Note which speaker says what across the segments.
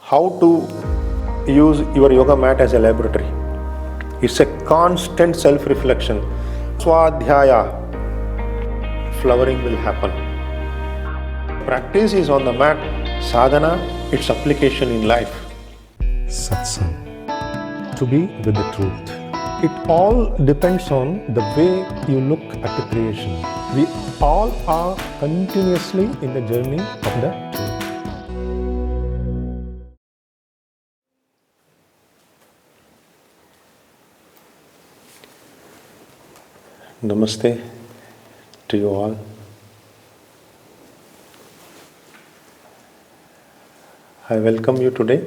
Speaker 1: how to use your yoga mat as a laboratory. It's a constant self-reflection. Svadhyaya, flowering will happen. Practice is on the mat, sadhana, its application in life.
Speaker 2: SATSANG, to be with the truth. It all depends on the way you look at the creation. We all are continuously in the journey of the truth.
Speaker 1: Namaste to you all. I welcome you today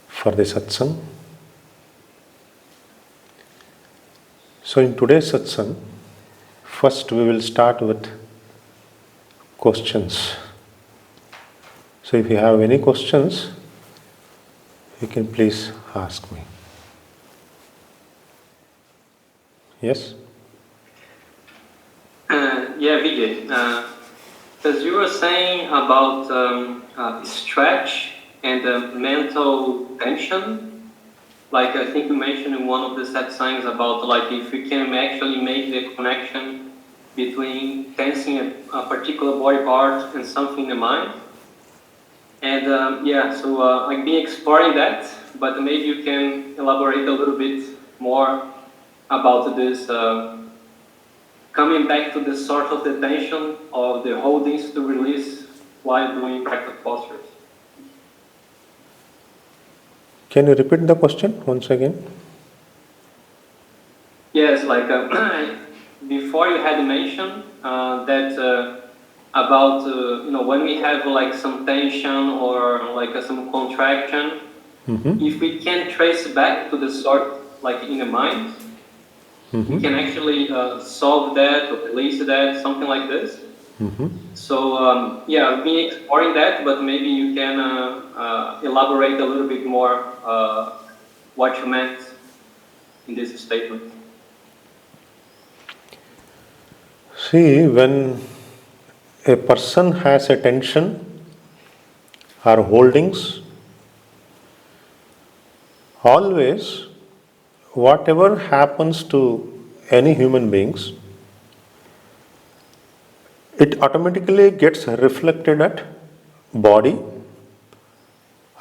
Speaker 1: for the satsang. So in today's satsang, first we will start with questions. So if you have any questions, you can please ask me. Yes?
Speaker 3: Yeah, Vijay. As you were saying about stretch and mental tension, like I think you mentioned in one of the satsangs about like if we can actually make the connection between tensing a particular body part and something in the mind. And so I've been exploring that, but maybe you can elaborate a little bit more about this coming back to the source of the tension of the holdings to release while doing practice postures.
Speaker 1: Can you repeat the question once again?
Speaker 3: Yes, like before you had mentioned that about when we have like some tension or like some contraction, if we can trace back to the source, like in the mind, we can actually solve that or release that, something like this. So I've been exploring that, but maybe you can elaborate a little bit more what you meant in this statement.
Speaker 1: See, when a person has a tension or holdings, always whatever happens to any human beings, it automatically gets reflected at body,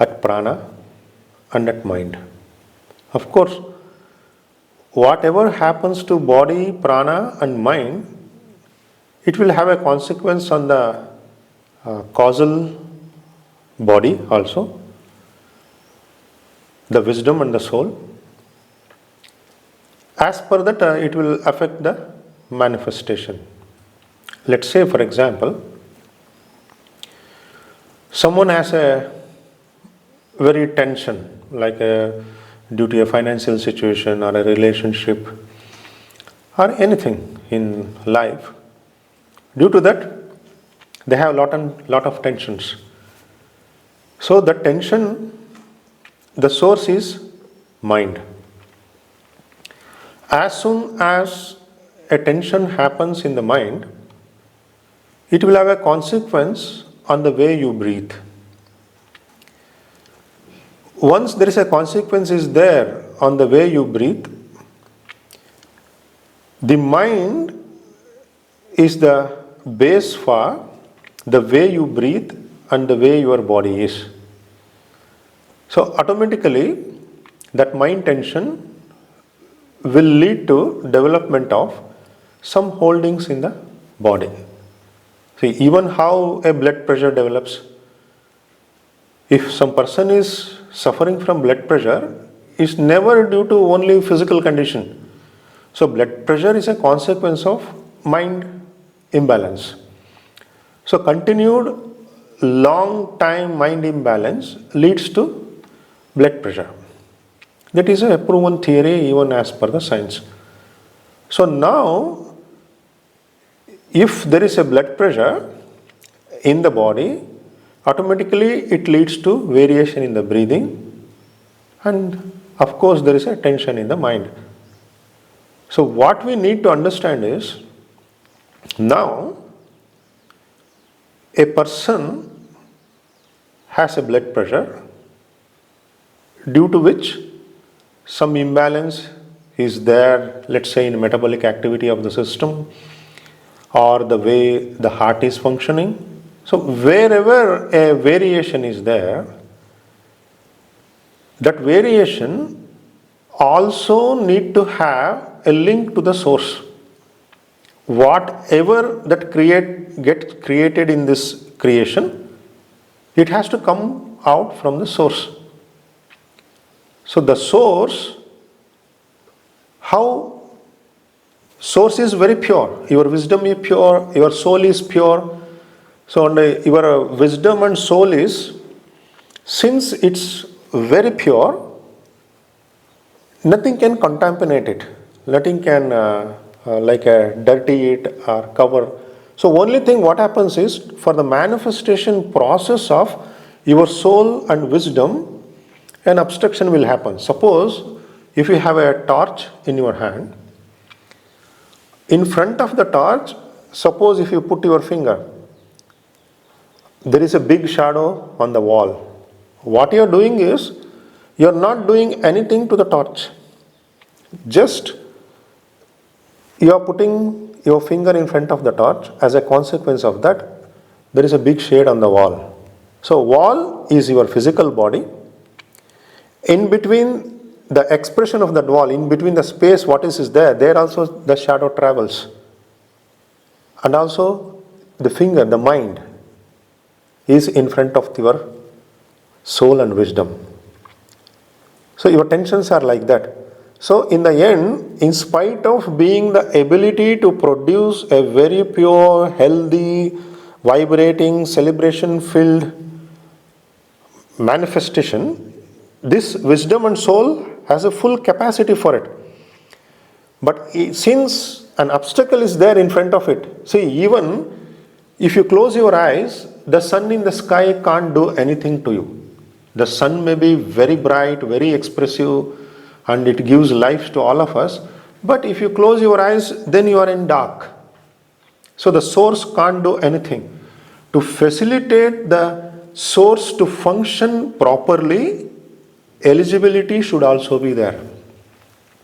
Speaker 1: at prana and at mind. Of course, whatever happens to body, prana and mind, it will have a consequence on the causal body also, the wisdom and the soul. As per that, it will affect the manifestation. Let's say, for example, someone has a very tension, like due to a financial situation or a relationship or anything in life. Due to that, they have lot of tensions. So the tension, the source is mind. As soon as a tension happens in the mind, it will have a consequence on the way you breathe. Once there is a consequence is there on the way you breathe, the mind is the base for the way you breathe and the way your body is. So automatically that mind tension will lead to development of some holdings in the body. See, even how a blood pressure develops. If some person is suffering from blood pressure, it's never due to only physical condition. So blood pressure is a consequence of mind imbalance. So continued long time mind imbalance leads to blood pressure. That is a proven theory even as per the science. So now, if there is a blood pressure in the body, automatically it leads to variation in the breathing, and of course there is a tension in the mind. So what we need to understand is, now a person has a blood pressure, due to which some imbalance is there, let's say in metabolic activity of the system or the way the heart is functioning. So wherever a variation is there, that variation also need to have a link to the source. Whatever that gets created in this creation, it has to come out from the source. So the source, how source is very pure, your wisdom is pure, your soul is pure. So your wisdom and soul is, since it's very pure, nothing can contaminate it, nothing can dirty it or cover. So only thing what happens is, for the manifestation process of your soul and wisdom, an obstruction will happen. Suppose if you have a torch in your hand, in front of the torch, suppose if you put your finger, there is a big shadow on the wall. What you are doing is, you are not doing anything to the torch. Just you are putting your finger in front of the torch. As a consequence of that, there is a big shade on the wall. So wall is your physical body. In between the expression of that wall, in between the space what is there also the shadow travels. And also the finger, the mind, is in front of your soul and wisdom. So your tensions are like that. So in the end, in spite of being the ability to produce a very pure, healthy, vibrating, celebration-filled manifestation, this wisdom and soul has a full capacity for it. But since an obstacle is there in front of it, see, even if you close your eyes, the sun in the sky can't do anything to you. The sun may be very bright, very expressive, and it gives life to all of us. But if you close your eyes, then you are in dark. So the source can't do anything. To facilitate the source to function properly, eligibility should also be there.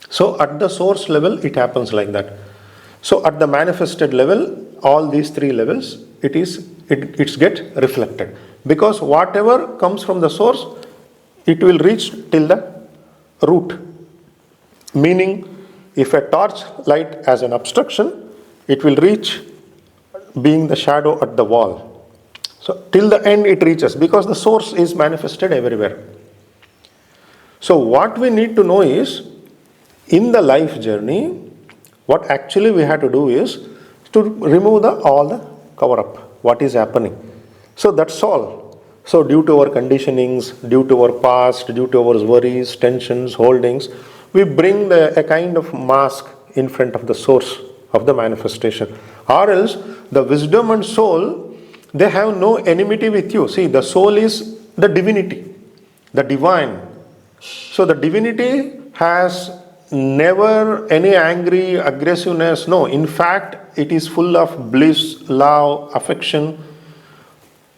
Speaker 1: So at the source level, it happens like that. So at the manifested level, all these three levels, it's get reflected. Because whatever comes from the source, it will reach till the root. Meaning, if a torch light has an obstruction, it will reach being the shadow at the wall. So till the end it reaches, because the source is manifested everywhere. So what we need to know is, in the life journey, what actually we have to do is to remove all the cover up, what is happening. So that's all. So due to our conditionings, due to our past, due to our worries, tensions, holdings, we bring a kind of mask in front of the source of the manifestation. Or else, the wisdom and soul, they have no enmity with you. See, the soul is the divinity, the divine. So the divinity has never any angry aggressiveness. No, in fact, it is full of bliss, love, affection.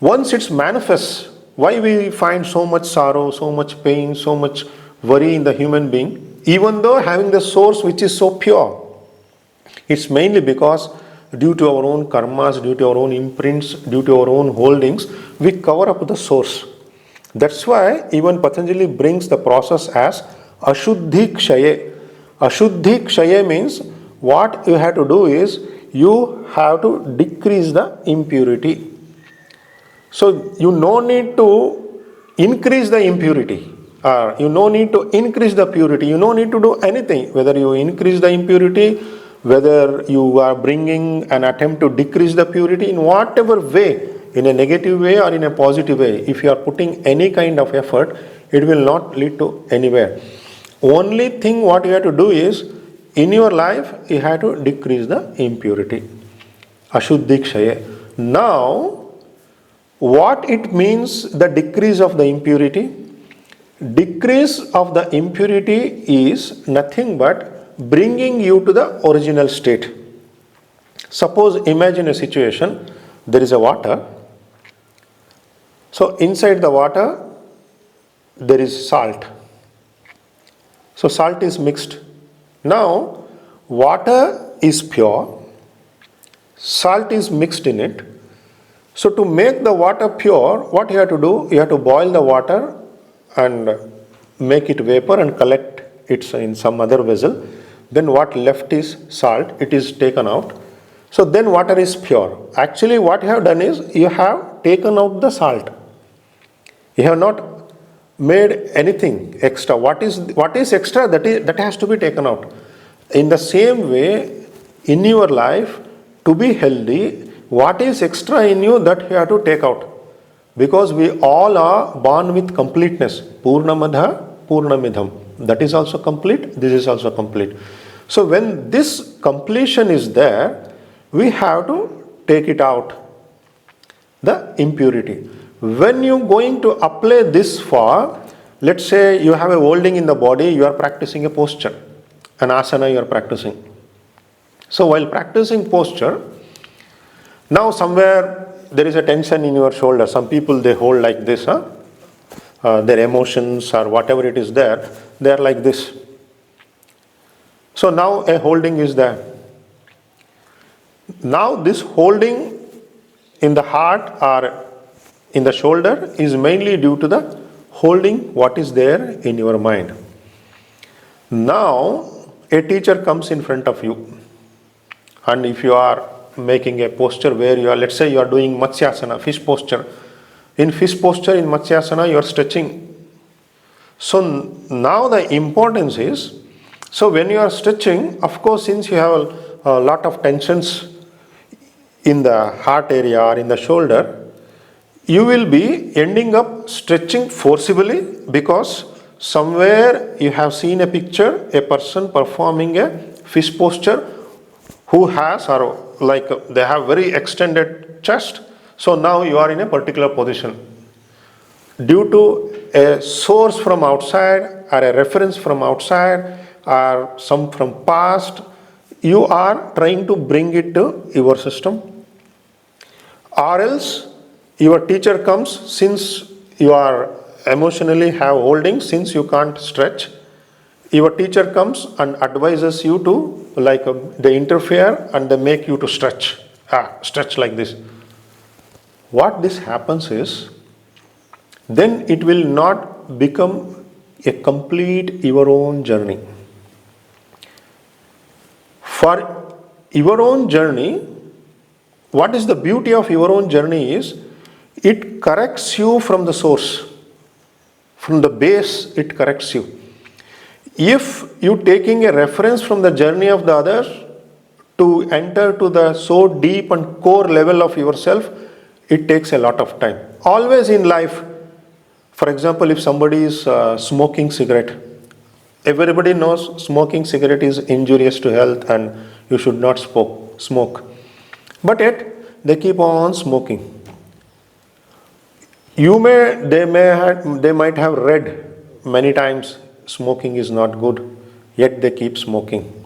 Speaker 1: Once it's manifests, why we find so much sorrow, so much pain, so much worry in the human being? Even though having the source which is so pure, it's mainly because due to our own karmas, due to our own imprints, due to our own holdings, we cover up the source. That's why even Patanjali brings the process as Ashuddhi Kshaye. Ashuddhi Kshaye means what you have to do is you have to decrease the impurity. So you no need to increase the impurity. You no need to increase the purity. You no need to do anything. Whether you increase the impurity, whether you are bringing an attempt to decrease the purity, in whatever way, in a negative way or in a positive way, if you are putting any kind of effort, it will not lead to anywhere. Only thing what you have to do is, in your life, you have to decrease the impurity. Ashuddhi Kshaye. Now, what it means, the decrease of the impurity? Decrease of the impurity is nothing but bringing you to the original state. Suppose, imagine a situation, there is a water. So So inside the water there is salt. So salt is mixed. Now water is pure, salt is mixed in it. So to make the water pure, what you have to do? You have to boil the water and make it vapor and collect it in some other vessel. Then what left is salt, it is taken out. So then water is pure. Actually what you have done is you have taken out the salt. You have not made anything extra. What is extra, that has to be taken out. In the same way, in your life, to be healthy, what is extra in you, that you have to take out. Because we all are born with completeness. Purnamadha, Purnamidham. That is also complete, this is also complete. So when this completion is there, we have to take it out, the impurity. When you are going to apply this for, let's say you have a holding in the body, you are practicing a posture, an asana you are practicing. So while practicing posture, now somewhere there is a tension in your shoulder. Some people, they hold like this, their emotions or whatever it is there, they are like this. So now a holding is there. Now this holding in the heart or in the shoulder is mainly due to the holding what is there in your mind. Now a teacher comes in front of you, and if you are making a posture where you are, let's say you are doing Matsyasana, fish posture. In fish posture, in Matsyasana, you are stretching. So now the importance is, so when you are stretching, of course, since you have a lot of tensions in the heart area or in the shoulder, you will be ending up stretching forcibly, because somewhere you have seen a picture, a person performing a fish posture who has, or like they have very extended chest. So now you are in a particular position. Due to a source from outside or a reference from outside or some from past, you are trying to bring it to your system. Or else your teacher comes, since you are emotionally have holding, since you can't stretch, your teacher comes and advises you to, like they interfere and they make you to stretch. Stretch like this. What this happens is, then it will not become a complete your own journey. For your own journey, what is the beauty of your own journey is, it corrects you from the source. From the base, it corrects you. If you taking a reference from the journey of the others to enter to the so deep and core level of yourself, it takes a lot of time. Always in life, for example, if somebody is smoking cigarette, everybody knows smoking cigarette is injurious to health and you should not smoke. But yet, they keep on smoking. They might have read many times smoking is not good, yet they keep smoking.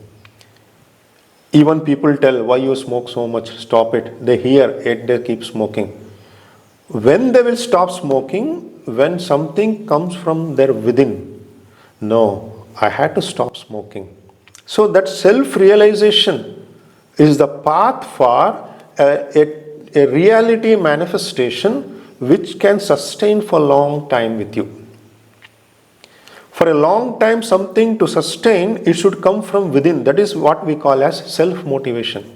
Speaker 1: Even people tell, why you smoke so much, stop it. They hear, yet they keep smoking. When they will stop smoking? When something comes from their within. No, I had to stop smoking. So that self-realization is the path for a reality manifestation which can sustain for a long time with you. For a long time, something to sustain, it should come from within. That is what we call as self-motivation.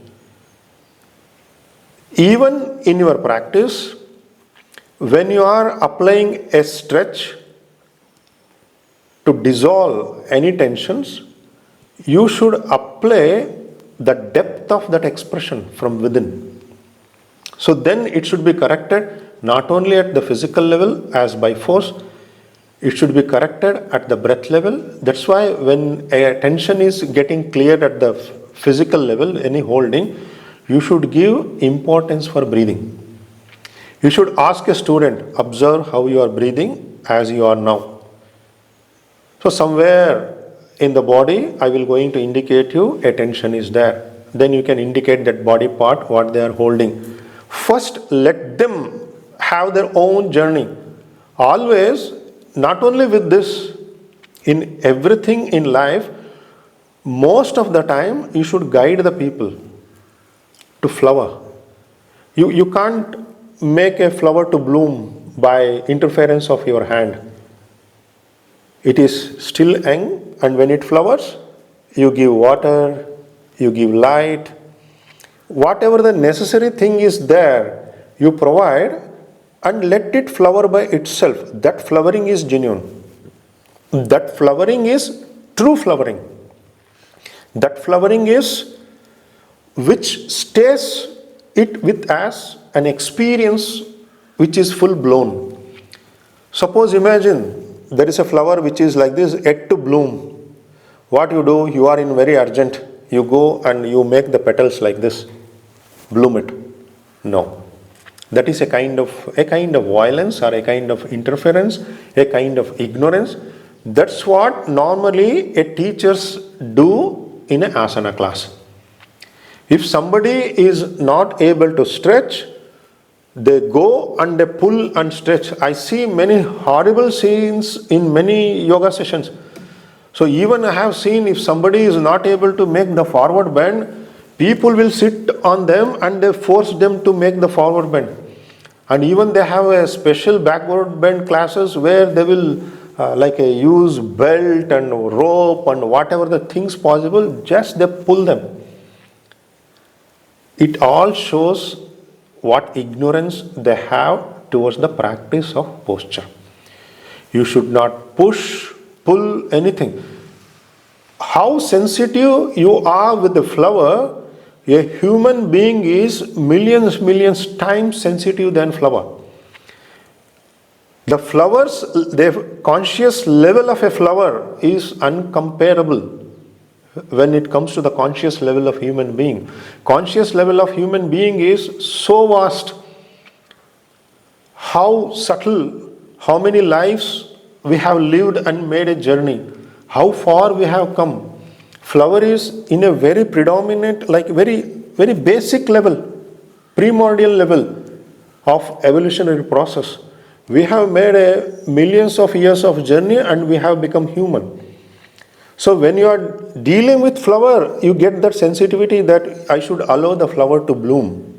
Speaker 1: Even in your practice, when you are applying a stretch to dissolve any tensions, you should apply the depth of that expression from within. So then it should be corrected not only at the physical level as by force, it should be corrected at the breath level. That's why when a tension is getting cleared at the physical level, any holding, you should give importance for breathing. You should ask a student, observe how you are breathing as you are now. So somewhere in the body, I will going to indicate you a tension is there. Then you can indicate that body part, what they are holding. First, let them have their own journey. Always, not only with this, in everything in life, most of the time you should guide the people to flower. You can't make a flower to bloom by interference of your hand. It is still young, and when it flowers, you give water, you give light, whatever the necessary thing is there, you provide and let it flower by itself. That flowering is genuine. That flowering is true flowering. That flowering is which stays it with as an experience which is full blown. Suppose imagine there is a flower which is like this, yet to bloom. What you do, you are in very urgent. You go and you make the petals like this, bloom it. No. That is a kind of violence or a kind of interference, a kind of ignorance. That's what normally a teachers do in an asana class. If somebody is not able to stretch, they go and they pull and stretch. I see many horrible scenes in many yoga sessions. So even I have seen, if somebody is not able to make the forward bend, people will sit on them and they force them to make the forward bend. And even they have a special backward bend classes where they will use belt and rope and whatever the things possible, just they pull them. It all shows what ignorance they have towards the practice of posture. You should not push, pull anything. How sensitive you are with the flower, a human being is millions times sensitive than flower. The flowers, the conscious level of a flower is uncomparable when it comes to the conscious level of human being. Conscious level of human being is so vast. How subtle, how many lives we have lived and made a journey. How far we have come. Flower is in a very predominant, very basic level, primordial level of evolutionary process. We have made a millions of years of journey and we have become human. So when you are dealing with flower, you get that sensitivity that I should allow the flower to bloom.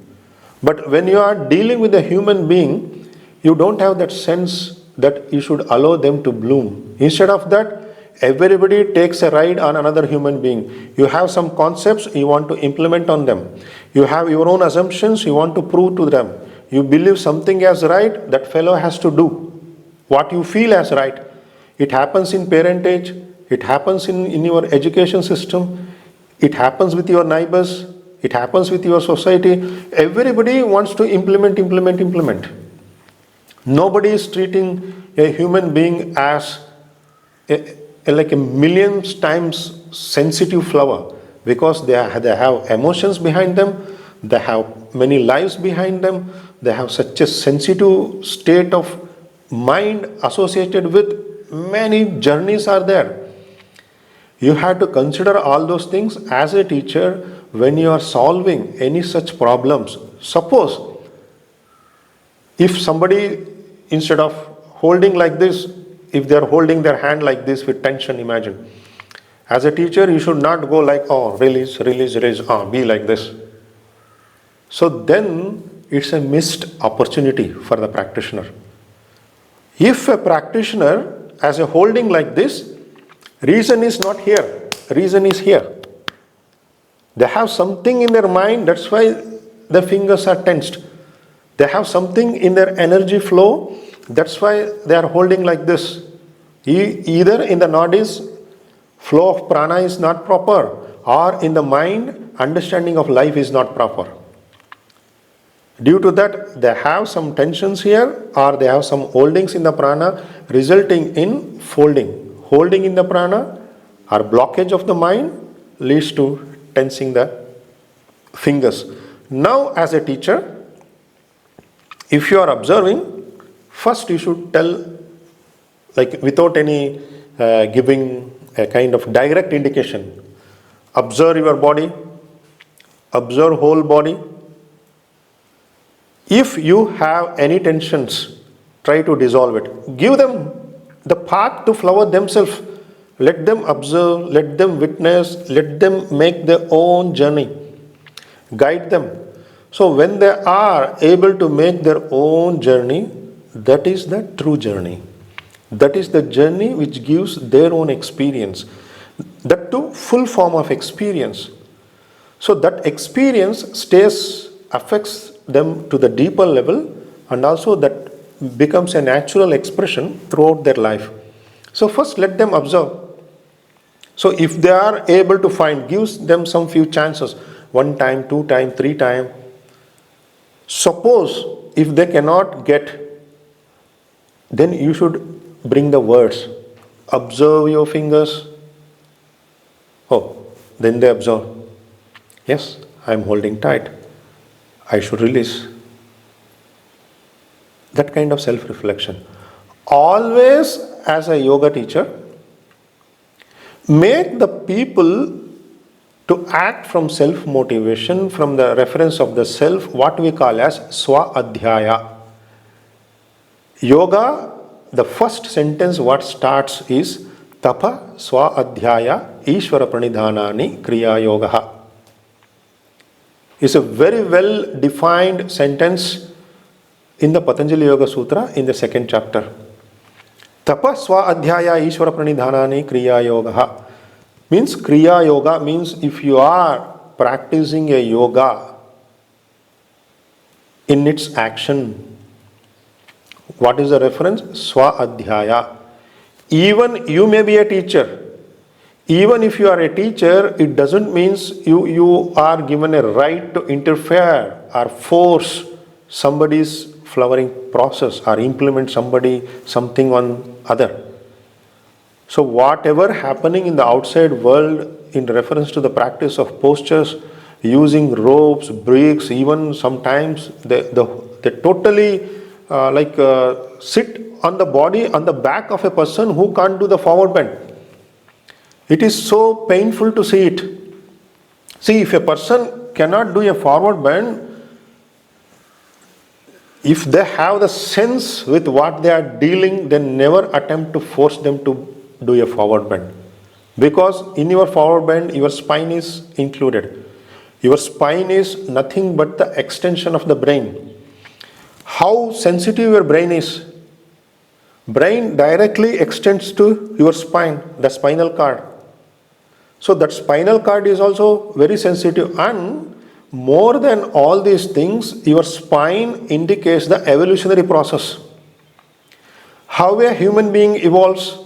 Speaker 1: But when you are dealing with a human being, you don't have that sense that you should allow them to bloom. Instead of that, everybody takes a ride on another human being. You have some concepts, you want to implement on them. You have your own assumptions, you want to prove to them. You believe something as right, that fellow has to do what you feel as right. It happens in parentage, it happens in your education system, it happens with your neighbors, it happens with your society. Everybody wants to implement. Nobody is treating a human being as like a million times sensitive flower, because they have emotions behind them, they have many lives behind them, they have such a sensitive state of mind associated with many journeys are there. You have to consider all those things as a teacher when you are solving any such problems. Suppose if somebody, instead of holding like this, if they are holding their hand like this with tension, imagine. As a teacher, you should not go like, oh, release, be like this. So then it's a missed opportunity for the practitioner. If a practitioner, as a holding like this, reason is not here, reason is here. They have something in their mind, that's why the fingers are tensed. They have something in their energy flow, that's why they are holding like this. Either in the nadis, flow of prana is not proper, or in the mind, understanding of life is not proper. Due to that, they have some tensions here, or they have some holdings in the prana, resulting in folding. Holding in the prana or blockage of the mind leads to tensing the fingers. Now, as a teacher, if you are observing, first you should tell, like without any giving a kind of direct indication, observe your body, observe whole body. If you have any tensions, try to dissolve it. Give them the path to flower themselves. Let them observe, let them witness, let them make their own journey. Guide them. So when they are able to make their own journey, that is the true journey. That is the journey which gives their own experience. That too, full form of experience. So that experience affects them to the deeper level, and also that becomes a natural expression throughout their life. So first let them observe. So if they are able to find, gives them some few chances, 1 time, 2 time, 3 time. Suppose if they cannot get, then you should bring the words. Observe your fingers. Oh, then they observe. Yes, I am holding tight. I should release. That kind of self-reflection. Always, as a yoga teacher, make the people to act from self-motivation, from the reference of the self, what we call as Svadhyaya. Yoga, the first sentence what starts is Tapa Svadhyaya Ishvara Pranidhanani Kriya Yogaha. It's a very well defined sentence in the Patanjali Yoga Sutra in the 2nd chapter. Tapa Svadhyaya Ishvara Pranidhanani Kriya Yogaha. Means Kriya Yoga means if you are practicing a yoga in its action. What is the reference? Svadhyaya. Even you may be a teacher. Even if you are a teacher, it doesn't mean you are given a right to interfere or force somebody's flowering process or implement something on other. So whatever happening in the outside world in reference to the practice of postures, using ropes, bricks, even sometimes they totally sit on the body, on the back of a person who can't do the forward bend. It is so painful to see it. See, if a person cannot do a forward bend, if they have the sense with what they are dealing, they never attempt to force them to do a forward bend. Because in your forward bend, your spine is included. Your spine is nothing but the extension of the brain. How sensitive your brain is. Brain directly extends to your spine, the spinal cord. So that spinal cord is also very sensitive, and more than all these things, your spine indicates the evolutionary process. How a human being evolves.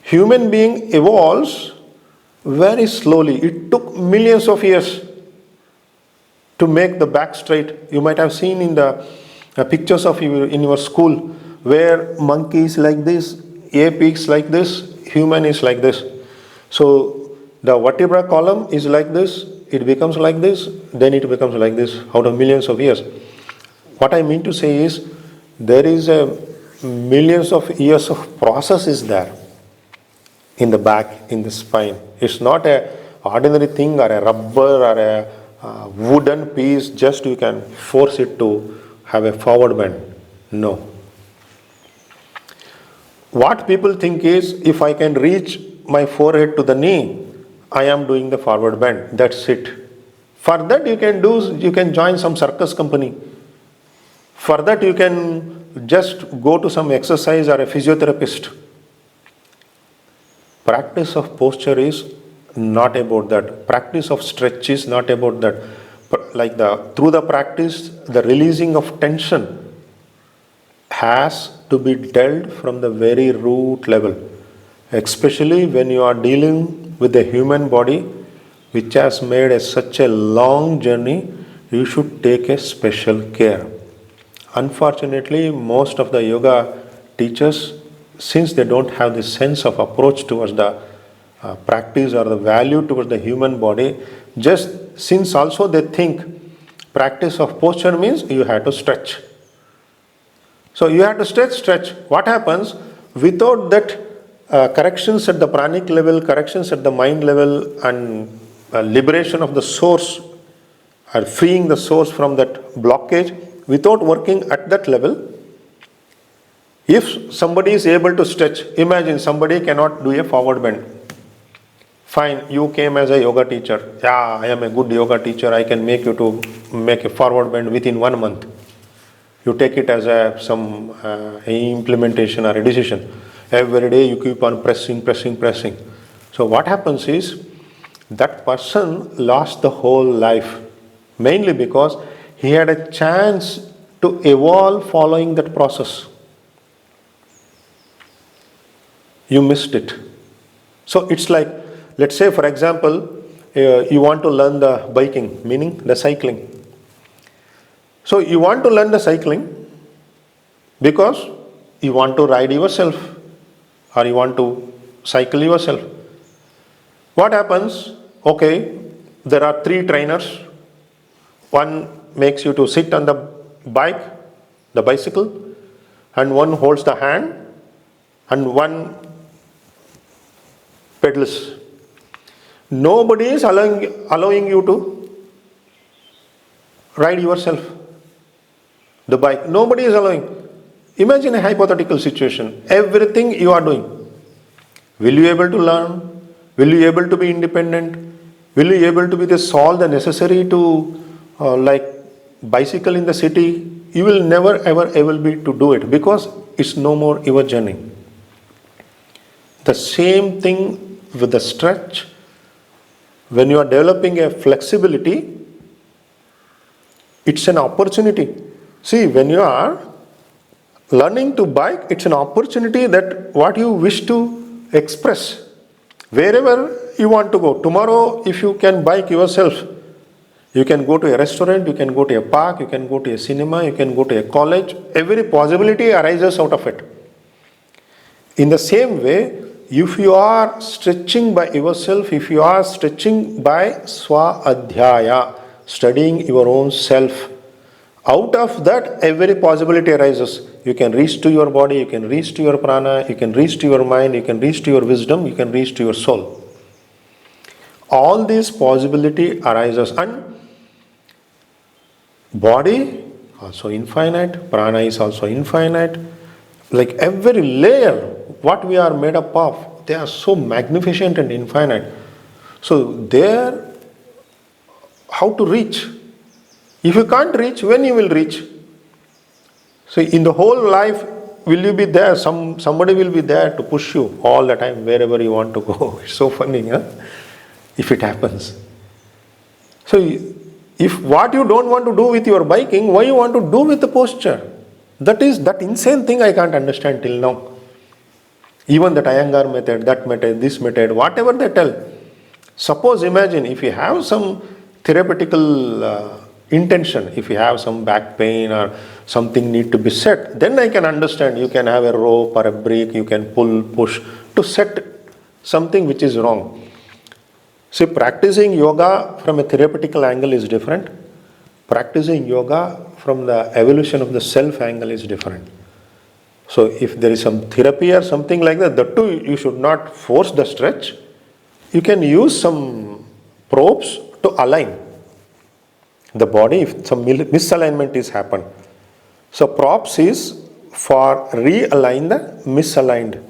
Speaker 1: Human being evolves very slowly. It took millions of years to make the back straight. You might have seen in the pictures of you in your school where monkey is like this, ape is like this, human is like this. So the vertebra column is like this, it becomes like this, then it becomes like this out of millions of years. What I mean to say is there is a millions of years of process is there in the back, in the spine. It's not a ordinary thing or a rubber or a wooden piece just you can force it to have a forward bend. No. What people think is if I can reach my forehead to the knee, I am doing the forward bend. That's it. For that you can join some circus company. For that you can just go to some exercise or a physiotherapist. Practice of posture is not about that. Practice of stretch is not about that. Through the practice, the releasing of tension has to be dealt from the very root level. Especially when you are dealing with the human body, which has made such a long journey, you should take a special care. Unfortunately, most of the yoga teachers, since they don't have this sense of approach towards the practice or the value towards the human body, just since also they think practice of posture means you have to stretch. So you have to stretch. What happens without that corrections at the pranic level, corrections at the mind level, and liberation of the source or freeing the source from that blockage without working at that level. If somebody is able to stretch, imagine somebody cannot do a forward bend. Fine, you came as a yoga teacher. Yeah, I am a good yoga teacher. I can make you to make a forward bend within 1 month. You take it as some implementation or a decision. Every day you keep on pressing. So what happens is that person lost the whole life, mainly because he had a chance to evolve following that process. You missed it. So it's like, let's say for example, you want to learn the biking, meaning the cycling. So you want to learn the cycling because you want to ride yourself or you want to cycle yourself. What happens? Okay, there are 3 trainers. One makes you to sit on the bike, the bicycle, and one holds the hand and one pedals. Nobody is allowing you to ride yourself the bike. Nobody is allowing. Imagine a hypothetical situation. Everything you are doing. Will you able to learn? Will you able to be independent? Will you able to be the solve the necessary to like bicycle in the city? You will never ever able be to do it because it's no more your journey. The same thing with the stretch. When you are developing a flexibility, it's an opportunity. See, when you are learning to bike, it's an opportunity that what you wish to express. Wherever you want to go. Tomorrow, if you can bike yourself, you can go to a restaurant, you can go to a park, you can go to a cinema, you can go to a college. Every possibility arises out of it. In the same way, if you are stretching by yourself, if you are stretching by Svadhyaya, studying your own self, out of that every possibility arises. You can reach to your body, you can reach to your prana, you can reach to your mind, you can reach to your wisdom, you can reach to your soul. All these possibility arises, and body also infinite, prana is also infinite. Like every layer, what we are made up of, they are so magnificent and infinite. So there, how to reach? If you can't reach, when you will reach? So in the whole life, will you be there? Somebody will be there to push you all the time, wherever you want to go. It's so funny, huh? If it happens. So if what you don't want to do with your biking, why you want to do with the posture? That insane thing I can't understand till now. Even that Iyengar method, that method, this method, whatever they tell. Suppose imagine if you have some therapeutical intention, if you have some back pain or something need to be set, then I can understand. You can have a rope or a brake, you can pull, push to set something which is wrong. See, practicing yoga from a therapeutical angle is different. Practicing yoga from the evolution of the self angle is different. So if there is some therapy or something like that, that too you should not force the stretch. You can use some probes to align the body if some misalignment is happened. So props is for realign the misaligned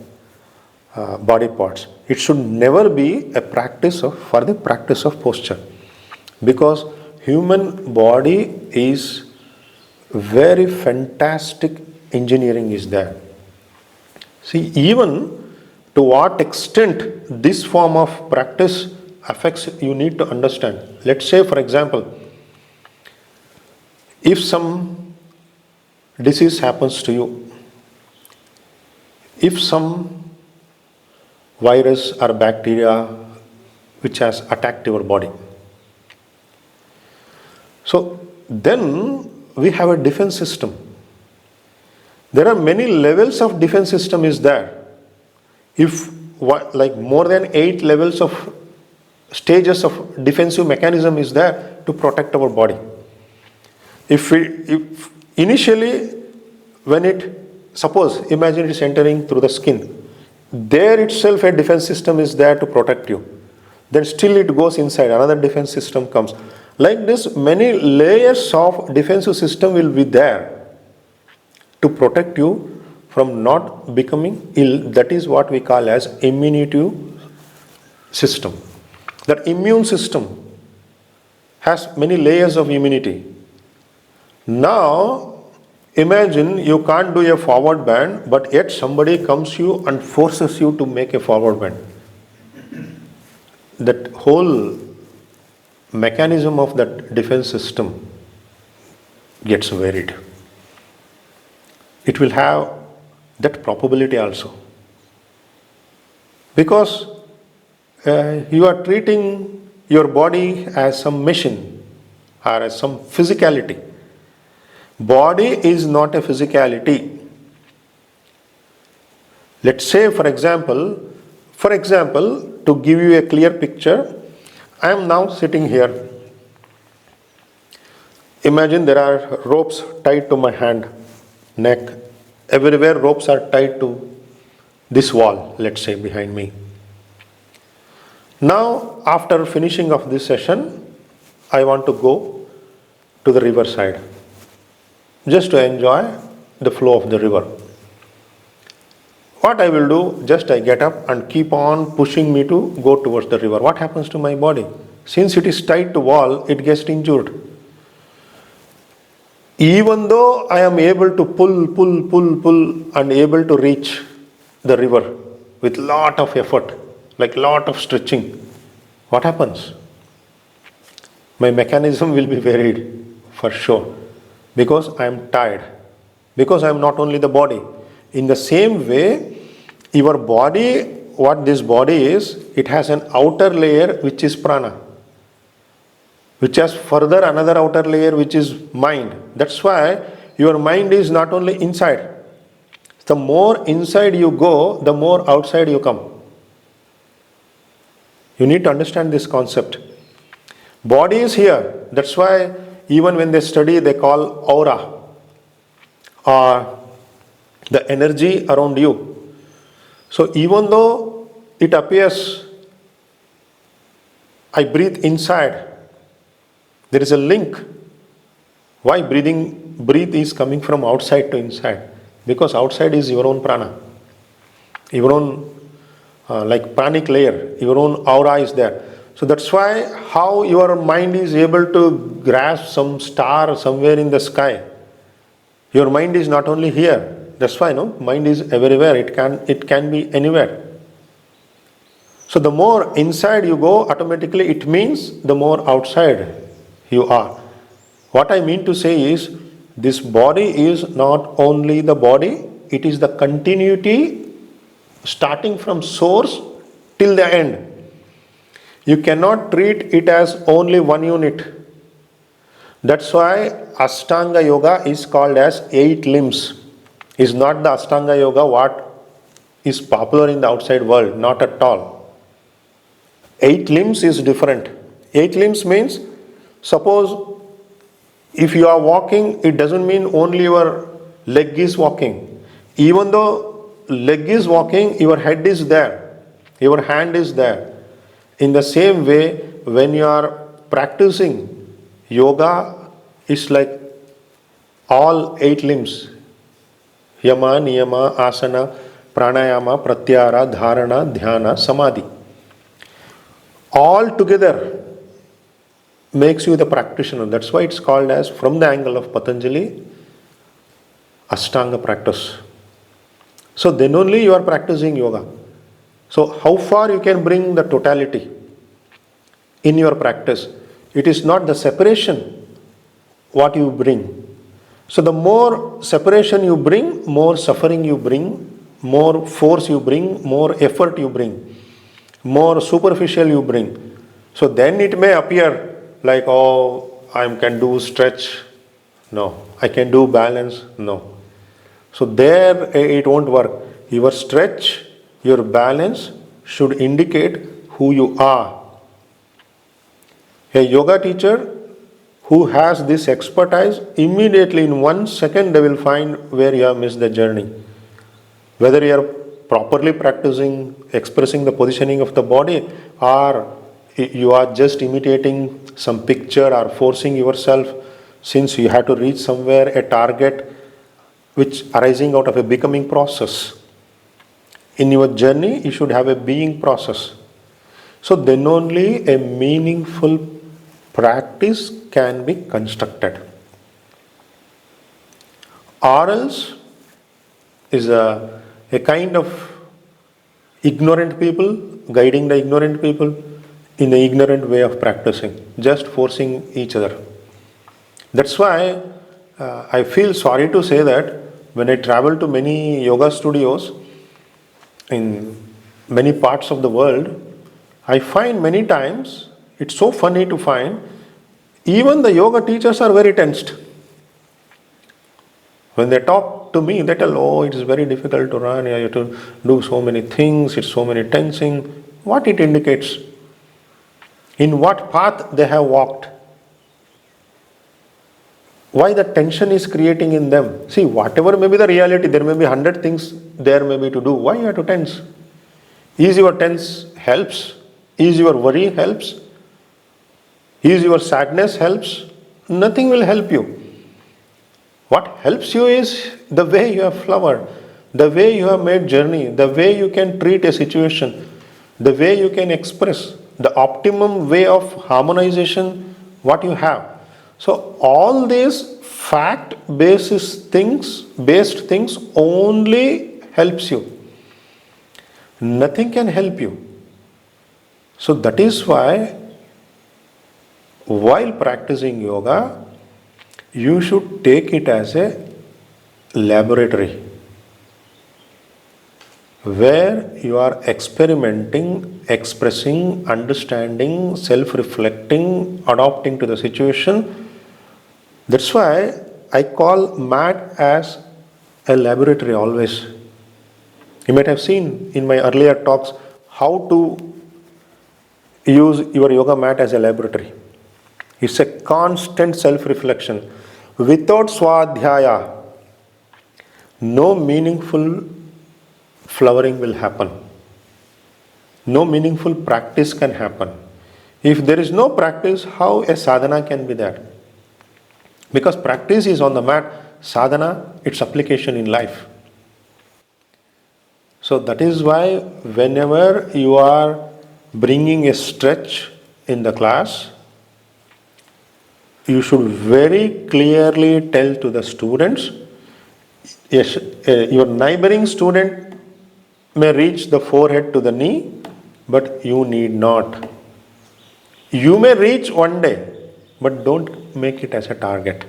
Speaker 1: body parts. It should never be a practice for the practice of posture, because human body is very fantastic. Engineering is there. See, even to what extent this form of practice affects, you need to understand. Let's say, for example, if some disease happens to you, if some virus or bacteria which has attacked your body, so then we have a defense system. There are many levels of defense system is there. If like more than 8 levels of stages of defensive mechanism is there to protect our body. If initially when suppose imagine it's entering through the skin, there itself a defense system is there to protect you. Then still it goes inside, another defense system comes. Like this, many layers of defensive system will be there to protect you from not becoming ill. That is what we call as immunity system. That immune system has many layers of immunity. Now, imagine you can't do a forward bend, but yet somebody comes you and forces you to make a forward bend. That whole mechanism of that defense system gets varied. It will have that probability also. Because you are treating your body as some machine or as some physicality. Body is not a physicality. Let's say, for example, to give you a clear picture, I am now sitting here. Imagine there are ropes tied to my hand, neck. Everywhere ropes are tied to this wall, let's say, behind me. Now, after finishing of this session, I want to go to the river side, just to enjoy the flow of the river. What I will do, just I get up and keep on pushing me to go towards the river. What happens to my body? Since it is tied to wall, it gets injured. Even though I am able to pull and able to reach the river with lot of effort, like lot of stretching, what happens? My mechanism will be varied for sure, because I am tired, because I am not only the body. In the same way, your body, what this body is, it has an outer layer which is prana, which has further another outer layer which is mind. That's why your mind is not only inside. The more inside you go, the more outside you come. You need to understand this concept. Body is here. That's why even when they study, they call aura, or the energy around you. So even though it appears I breathe inside, there is a link. Why breathe is coming from outside to inside? Because outside is your own prana, your own like pranic layer, your own aura is there. So that's why how your mind is able to grasp some star somewhere in the sky. Your mind is not only here. That's why mind is everywhere. It can be anywhere. So the more inside you go, automatically it means the more outside you are. What I mean to say is, this body is not only the body, it is the continuity starting from source till the end. You cannot treat it as only one unit. That's why Ashtanga Yoga is called as 8 limbs. It's not the Ashtanga Yoga what is popular in the outside world, not at all. 8 limbs is different. 8 limbs means, suppose if you are walking, it doesn't mean only your leg is walking. Even though leg is walking, your head is there, your hand is there. In the same way, when you are practicing yoga, it's like all 8 limbs. Yama, niyama, asana, pranayama, pratyahara, dharana, dhyana, samadhi. All together makes you the practitioner. That's why it's called as, from the angle of Patanjali, Ashtanga practice. So then only you are practicing yoga. So how far you can bring the totality in your practice? It is not the separation what you bring. So the more separation you bring, more suffering you bring, more force you bring, more effort you bring, more superficial you bring. So then it may appear like, oh, I can do stretch. No. I can do balance. No. So there it won't work. Your stretch, your balance should indicate who you are. A yoga teacher who has this expertise, immediately in 1 second they will find where you have missed the journey. Whether you are properly practicing, expressing the positioning of the body, or you are just imitating some picture or forcing yourself, since you have to reach somewhere a target which arising out of a becoming process. In your journey, you should have a being process. So then only a meaningful practice can be constructed. Or else is a kind of ignorant people guiding the ignorant people in an ignorant way of practicing, just forcing each other. That's why I feel sorry to say that when I travel to many yoga studios in many parts of the world, I find many times, it's so funny to find, even the yoga teachers are very tensed. When they talk to me, they tell, oh, it is very difficult to run, you have to do so many things, it's so many tensing. What it indicates? In what path they have walked? Why the tension is creating in them? See, whatever may be the reality, there may be 100 things there may be to do. Why you have to tense? Is your tense helps? Is your worry helps? Is your sadness helps? Nothing will help you. What helps you is the way you have flowered, the way you have made journey, the way you can treat a situation, the way you can express, the optimum way of harmonization what you have. So all these fact-based things only helps you. Nothing can help you. So that is why while practicing yoga, you should take it as a laboratory where you are experimenting, expressing, understanding, self-reflecting, adapting to the situation. That's why I call mat as a laboratory always. You might have seen in my earlier talks how to use your yoga mat as a laboratory. It's a constant self-reflection. Without Svadhyaya, no meaningful flowering will happen. No meaningful practice can happen. If there is no practice, how a sadhana can be there? Because practice is on the mat, sadhana, its application in life. So that is why whenever you are bringing a stretch in the class, you should very clearly tell to the students, yes, your neighboring student may reach the forehead to the knee, but you need not. You may reach one day, but don't make it as a target.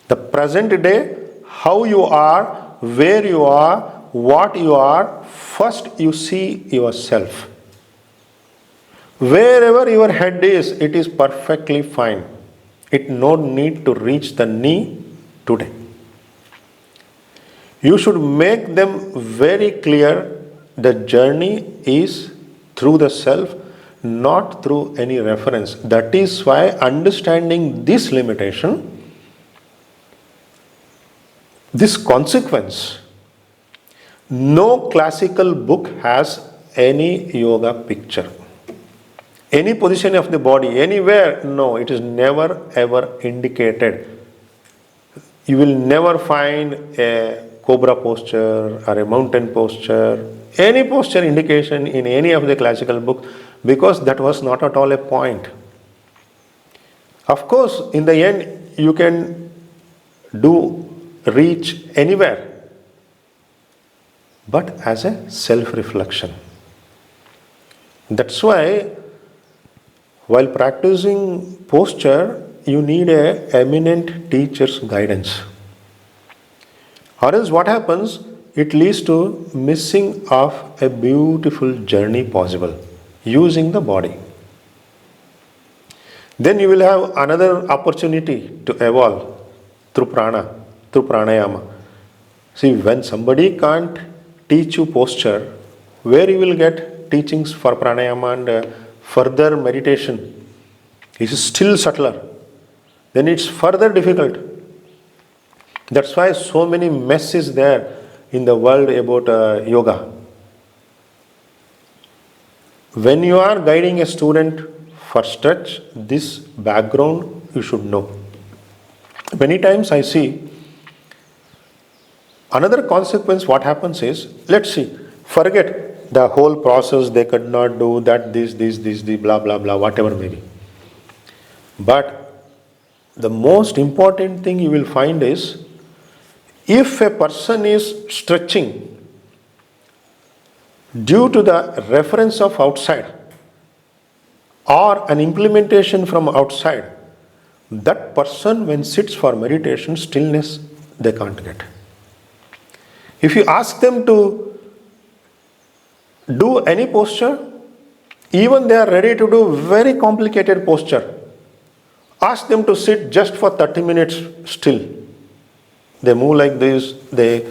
Speaker 1: The present day, how you are, where you are, what you are, first you see yourself. Wherever your head is, it is perfectly fine. It no need to reach the knee today. You should make them very clear the journey is through the self, not through any reference. That is why understanding this limitation, this consequence, no classical book has any yoga picture. Any position of the body, anywhere, no, it is never ever indicated. You will never find a cobra posture or a mountain posture, any posture indication in any of the classical books, because that was not at all a point. Of course, in the end, you can reach anywhere, but as a self-reflection. That's why while practicing posture, you need an eminent teacher's guidance. Or else what happens? It leads to missing of a beautiful journey possible using the body. Then you will have another opportunity to evolve through prana, through pranayama. See, when somebody can't teach you posture, where you will get teachings for pranayama and further meditation is still subtler, then it's further difficult. That's why so many mess is there in the world about yoga. When you are guiding a student for stretch, this background you should know. Many times I see another consequence. What happens is, let's see, forget the whole process, they could not do that, this, the blah, blah, blah, whatever may be. But the most important thing you will find is, if a person is stretching due to the reference of outside or an implementation from outside, that person when sits for meditation, stillness they can't get. If you ask them to do any posture, even they are ready to do very complicated posture. Ask them to sit just for 30 minutes still. They move like this, they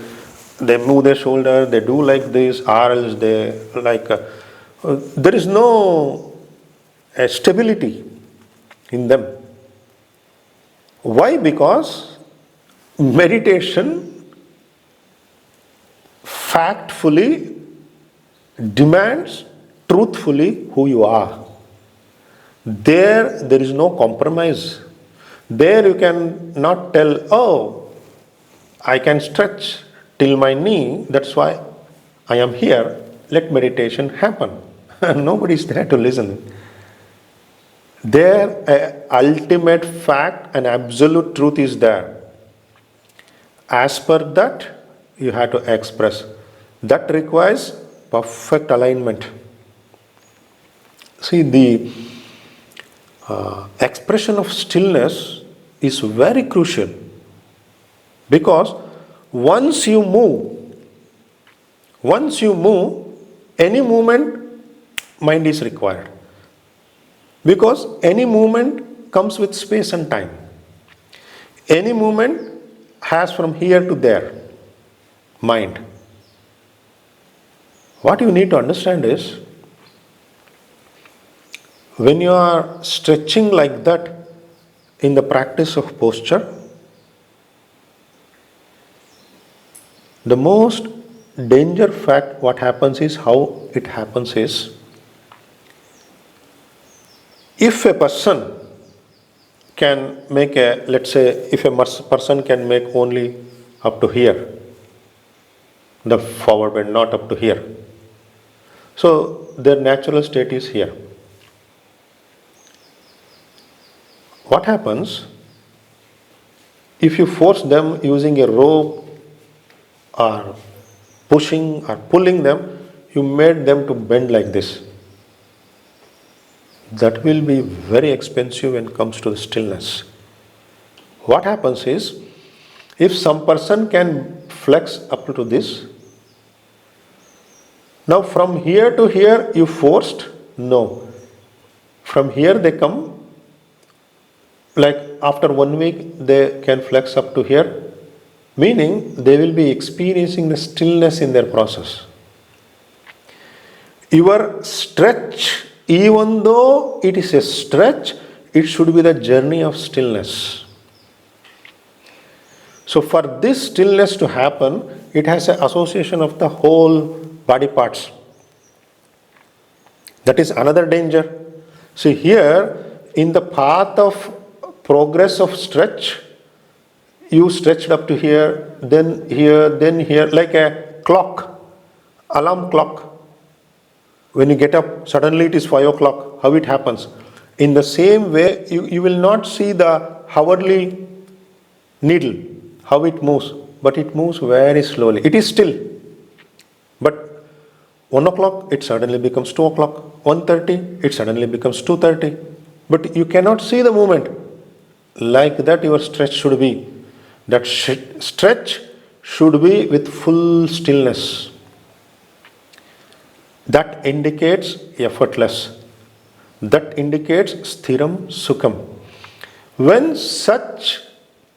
Speaker 1: move their shoulder, they do like this, or else they like, there is no stability in them. Why? Because meditation factfully demands truthfully who you are. There is no compromise. There you can not tell, oh, I can stretch till my knee, that's why I am here, let meditation happen. Nobody is there to listen. There, ultimate fact and absolute truth is there. As per that, you have to express. That requires perfect alignment. See, the expression of stillness is very crucial, because once you move, any movement, mind is required. Because any movement comes with space and time. Any movement has from here to there, mind. What you need to understand is, when you are stretching like that in the practice of posture, the most danger fact what happens is, how it happens is, if a person can make a, let's say, if a person can make only up to here, the forward bend, not up to here, so their natural state is here. What happens if you force them using a rope or pushing or pulling them, you made them to bend like this? That will be very expensive when it comes to the stillness. What happens is, if some person can flex up to this, now from here to here you forced? No. From here they come, like after 1 week they can flex up to here, meaning they will be experiencing the stillness in their process. Your stretch, even though it is a stretch, it should be the journey of stillness. So for this stillness to happen, it has an association of the whole body parts. That is another danger. See, here in the path of progress of stretch, you stretched up to here, then here, like a clock, alarm clock. When you get up, suddenly it is 5 o'clock. How it happens? In the same way, you will not see the hourly needle, how it moves, but it moves very slowly. It is still. But 1 o'clock, it suddenly becomes 2 o'clock. 1:30, it suddenly becomes 2:30. But you cannot see the movement. Like that your stretch should be. That stretch should be with full stillness. That indicates effortless. That indicates sthiram sukham. When such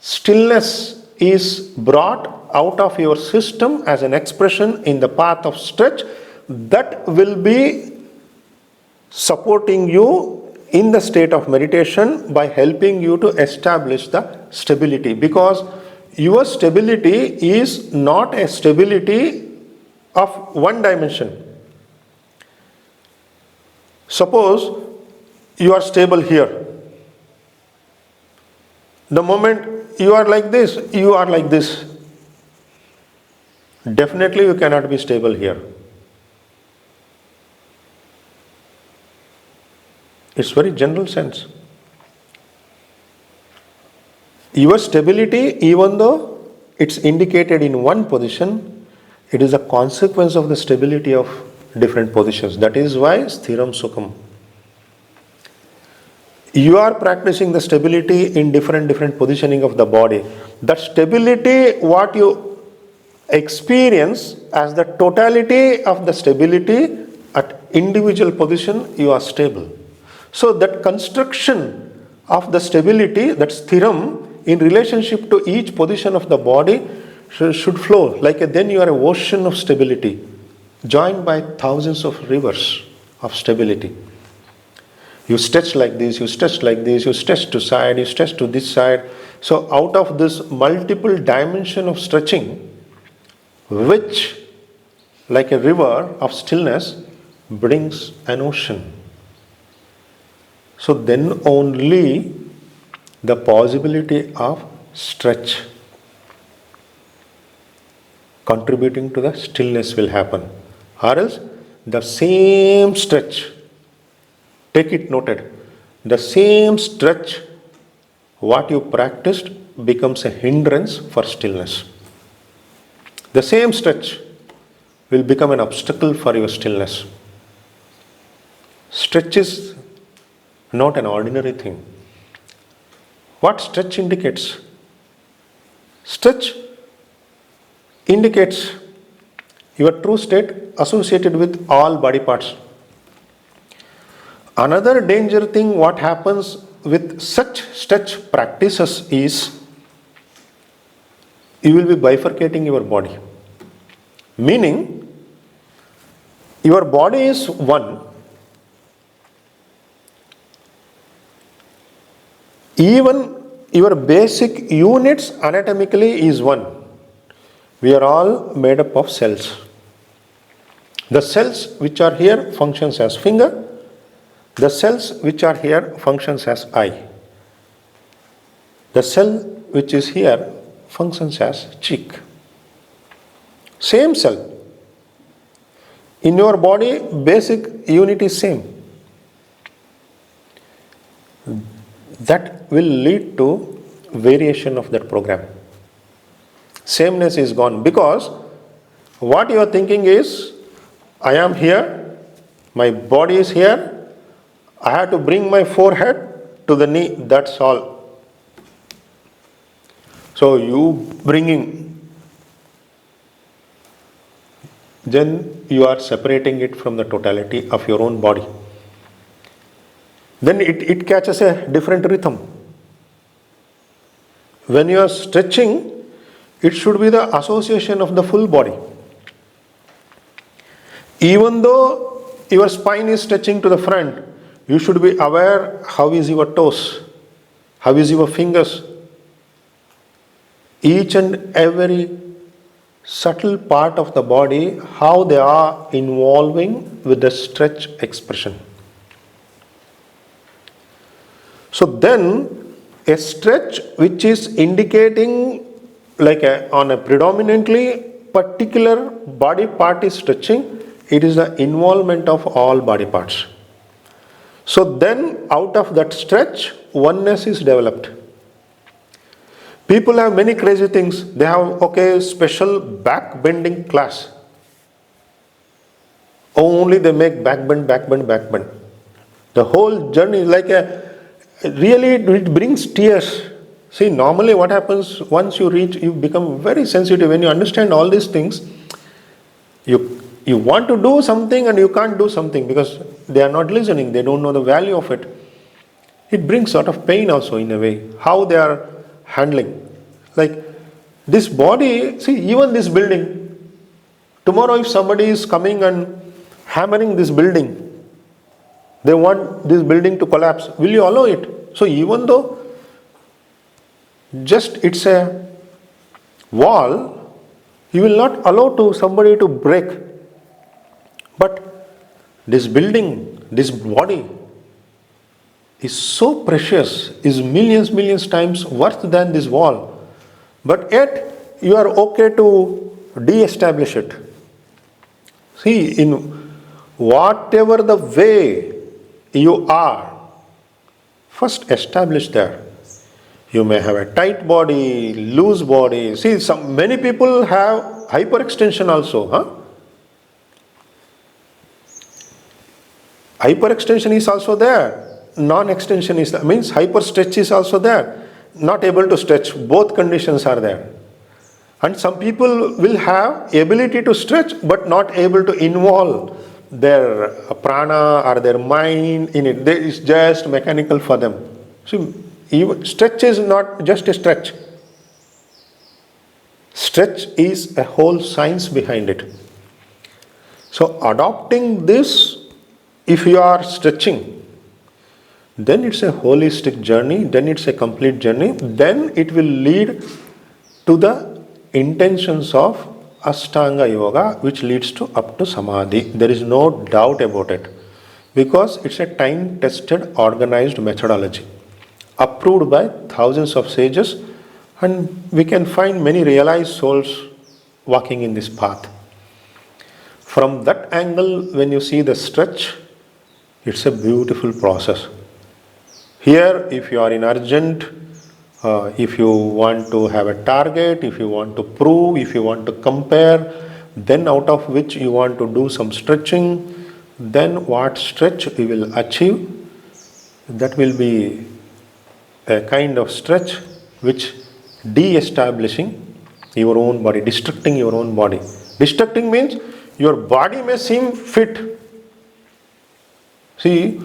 Speaker 1: stillness is brought out of your system as an expression in the path of stretch, that will be supporting you in the state of meditation by helping you to establish the stability. Because your stability is not a stability of one dimension. Suppose you are stable here. The moment you are like this, you are like this. Definitely you cannot be stable here. It's very general sense. Your stability, even though it's indicated in one position, it is a consequence of the stability of different positions. That is why sthiram sukham. You are practicing the stability in different positioning of the body. That stability, what you experience as the totality of the stability at individual position, you are stable. So that construction of the stability, that sthiram, in relationship to each position of the body should flow. Like then you are an ocean of stability, joined by thousands of rivers of stability. You stretch like this, you stretch like this, you stretch to side, you stretch to this side. So out of this multiple dimension of stretching, which like a river of stillness brings an ocean. So then only the possibility of stretch contributing to the stillness will happen. Or else the same stretch, take it noted, the same stretch what you practiced becomes a hindrance for stillness. The same stretch will become an obstacle for your stillness. Stretch is not an ordinary thing. What stretch indicates? Stretch indicates your true state associated with all body parts. Another danger thing what happens with such stretch practices is you will be bifurcating your body. Meaning, your body is one. Even your basic units anatomically is one. We are all made up of cells. The cells which are here functions as finger. The cells which are here functions as eye. The cell which is here functions as cheek. Same cell. In your body, basic unit is same. That will lead to variation of that program. Sameness is gone because what you are thinking is, I am here, my body is here, I have to bring my forehead to the knee, that's all. So you bringing, then you are separating it from the totality of your own body. Then it catches a different rhythm. When you are stretching, it should be the association of the full body. Even though your spine is stretching to the front, you should be aware how is your toes, how is your fingers. Each and every subtle part of the body, how they are involving with the stretch expression. So then a stretch which is indicating like on a predominantly particular body part is stretching, it is the involvement of all body parts. So then out of that stretch, oneness is developed. People have many crazy things. They have special back bending class. Only they make back bend. The whole journey is like really it brings tears. See, normally what happens once you reach, you become very sensitive. When you understand all these things, you want to do something and you can't do something because they are not listening. They don't know the value of it. It brings sort of pain also in a way. How they are handling. Like this body, see, even this building. Tomorrow if somebody is coming and hammering this building, they want this building to collapse. Will you allow it? So even though just it's a wall, you will not allow to somebody to break. But This building, this body is so precious, is millions times worth than this wall. But yet you are okay to de-establish it. See, in whatever the way you are, first establish there. You may have a tight body, loose body. See, many people have hyperextension also. Hyperextension is also there. Non-extension means hyperstretch is also there. Not able to stretch. Both conditions are there. And some people will have ability to stretch but not able to involve their prana or their mind in it. It's just mechanical for them. So stretch is not just a stretch. Stretch is a whole science behind it. So adopting this, if you are stretching, then it's a holistic journey, then it's a complete journey, then it will lead to the intentions of Ashtanga Yoga, which leads to up to Samadhi. There is no doubt about it, because it's a time-tested, organized methodology, approved by thousands of sages, and we can find many realized souls walking in this path. From that angle, when you see the stretch, it's a beautiful process. Here, if you are in urgent, if you want to have a target, if you want to prove, if you want to compare, then out of which you want to do some stretching, then what stretch we will achieve, that will be a kind of stretch which de-establishing your own body, destructing your own body. Destructing means your body may seem fit. See,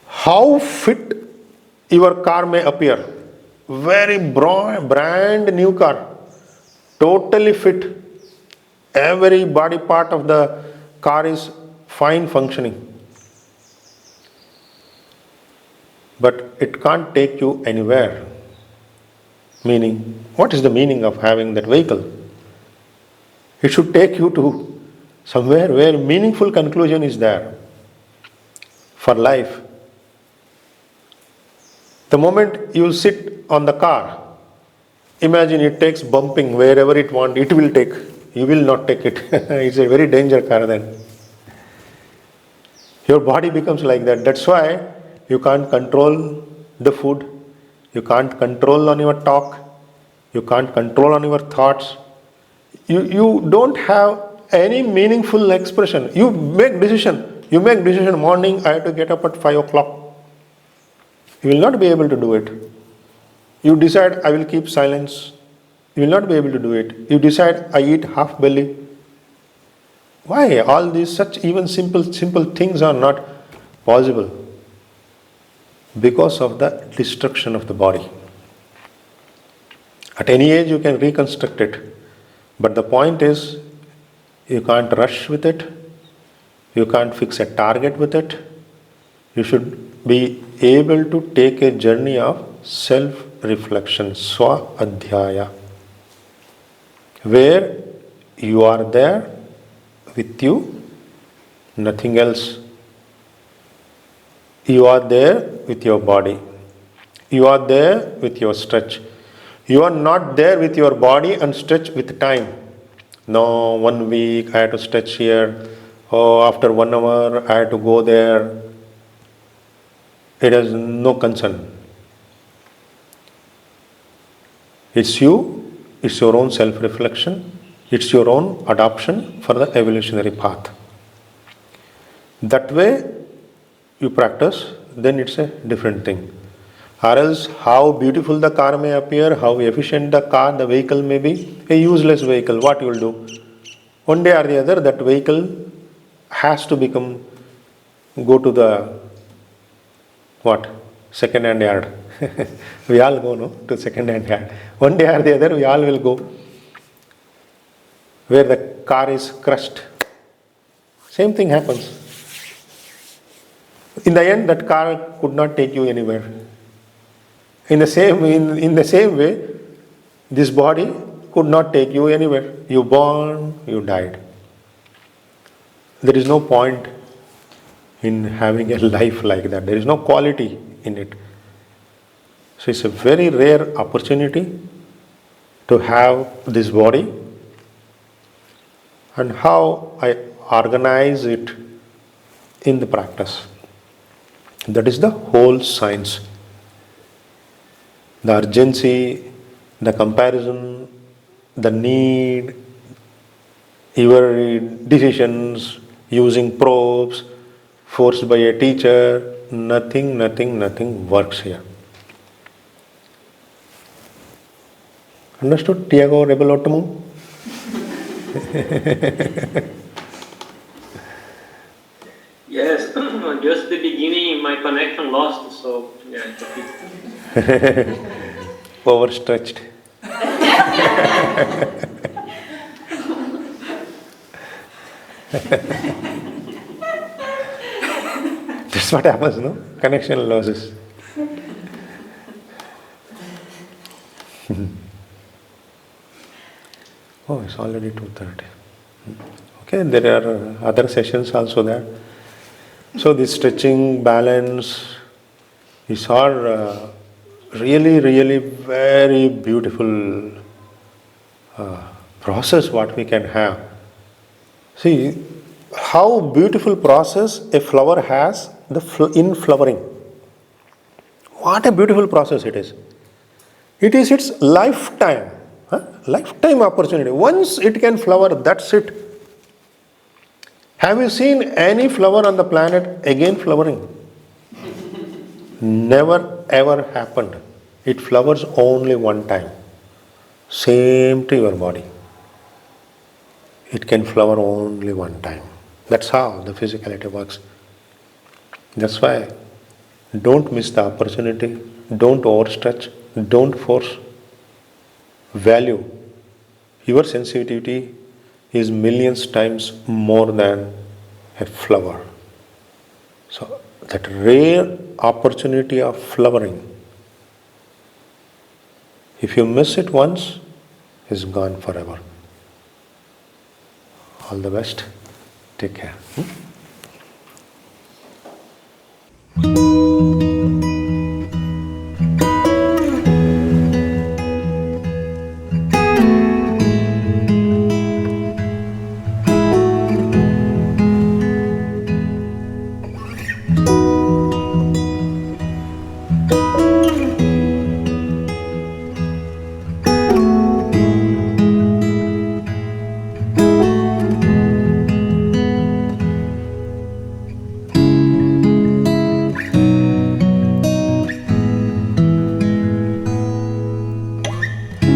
Speaker 1: how fit your car may appear. Very brand new car, totally fit. Every body part of the car is fine functioning. But it can't take you anywhere. Meaning, what is the meaning of having that vehicle? It should take you to somewhere where meaningful conclusion is there for life. The moment you sit on the car, imagine it takes bumping wherever it wants, it will take. You will not take it. It's a very dangerous car then. Your body becomes like that. That's why you can't control the food. You can't control on your talk. You can't control on your thoughts. You don't have any meaningful expression. You make decision. You make decision morning, I have to get up at 5 o'clock. You will not be able to do it. You decide, I will keep silence. You will not be able to do it. You decide, I eat half belly. Why? All these such even simple things are not possible. Because of the destruction of the body. At any age you can reconstruct it. But the point is, you can't rush with it. You can't fix a target with it. You should be able to take a journey of self-reflection, Svadhyaya, where you are there with you, nothing else. You are there with your body. You are there with your stretch. You are not there with your body and stretch with time. No, 1 week I have to stretch here. Oh, after 1 hour I have to go there. It has no concern. It's you, it's your own self-reflection, it's your own adoption for the evolutionary path. That way you practice, then it's a different thing. Or else, how beautiful the car may appear, how efficient the vehicle may be, a useless vehicle, what you will do? One day or the other, that vehicle has to go to the second-hand yard. We all go, no, to second-hand yard. One day or the other, we all will go where the car is crushed. Same thing happens. In the end, that car could not take you anywhere. In the same way, this body could not take you anywhere. You born, you died. There is no point in having a life like that. There is no quality in it. So it's a very rare opportunity to have this body, and how I organize it in the practice. That is the whole science. The urgency, the comparison, the need, your decisions, using probes, forced by a teacher, nothing works here. Understood, Tiago Rebelotamo?
Speaker 3: Yes, just the beginning, my connection lost, so yeah, it's a bit.
Speaker 1: Overstretched. That's what happens, no? Connection losses. Oh, it's already 2:30. Okay, there are other sessions also there. So this stretching, balance, these are really very beautiful process what we can have. See how beautiful process a flower has in flowering. What a beautiful process it is. It is its lifetime, lifetime opportunity. Once it can flower, that's it. Have you seen any flower on the planet again flowering? Never ever happened. It flowers only one time. Same to your body. It can flower only one time. That's how the physicality works. That's why don't miss the opportunity, don't overstretch, don't force. Value. Your sensitivity is millions times more than a flower. So that rare opportunity of flowering, if you miss it once, it's gone forever. All the best. Take care.